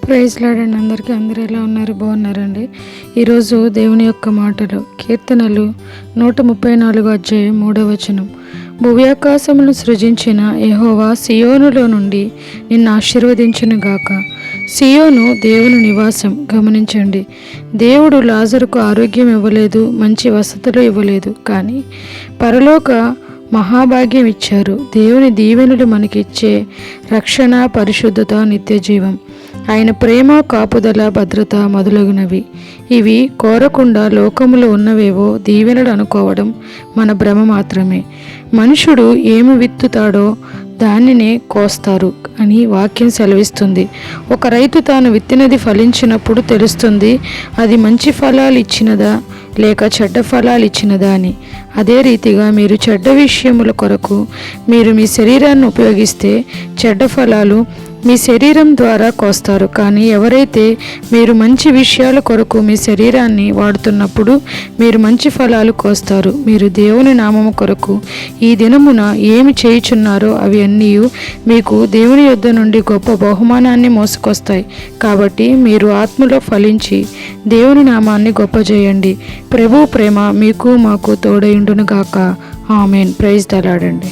Praise లాడండి అందరికీ. అందరూ ఎలా ఉన్నారు? బాగున్నారండి. ఈరోజు దేవుని యొక్క మాటలు కీర్తనలు 134 అధ్యాయం 3వ వచనం. భూవ్యాకాశములను సృజించిన యెహోవా సియోనులో నుండి నిన్ను ఆశీర్వదించునుగాక. సియోను దేవుని నివాసం. గమనించండి, దేవుడు లాజరుకు ఆరోగ్యం ఇవ్వలేదు, మంచి వసతులు ఇవ్వలేదు, కానీ పరలోక మహాభాగ్యం ఇచ్చారు. దేవుని దీవెనలు మనకిచ్చే రక్షణ, పరిశుద్ధత, నిత్య జీవం, ఆయన ప్రేమ, కాపుదల, భద్రత మొదలగునవి. ఇవి కోరకుండా లోకములో ఉన్నవేవో దీవెనలు అనుకోవడం మన భ్రమ మాత్రమే. మనుషుడు ఏమి విత్తుతాడో దానినే కోస్తారు అని వాక్యం సెలవిస్తుంది. ఒక రైతు తాను విత్తినది ఫలించినప్పుడు తెలుస్తుంది అది మంచి ఫలాలు ఇచ్చినదా లేక చెడ్డ ఫలాలు ఇచ్చినదా అని. అదే రీతిగా మీరు చెడ్డ విషయముల కొరకు మీరు మీ శరీరాన్ని ఉపయోగిస్తే చెడ్డ ఫలాలు మీ శరీరం ద్వారా కోస్తారు. కానీ ఎవరైతే మీరు మంచి విషయాల కొరకు మీ శరీరాన్ని వాడుతున్నప్పుడు మీరు మంచి ఫలాలు కోస్తారు. మీరు దేవుని నామము కొరకు ఈ దినమున ఏమి చేయుచున్నారో అవి అన్నీ మీకు దేవుని యొద్ద నుండి గొప్ప బహుమానాన్ని మోసుకొస్తాయి. కాబట్టి మీరు ఆత్మలో ఫలించి దేవుని నామాన్ని గొప్ప చేయండి. ప్రభు ప్రేమ మీకు మాకు తోడయుండును గాక. ఆమెన్. Praise the lord.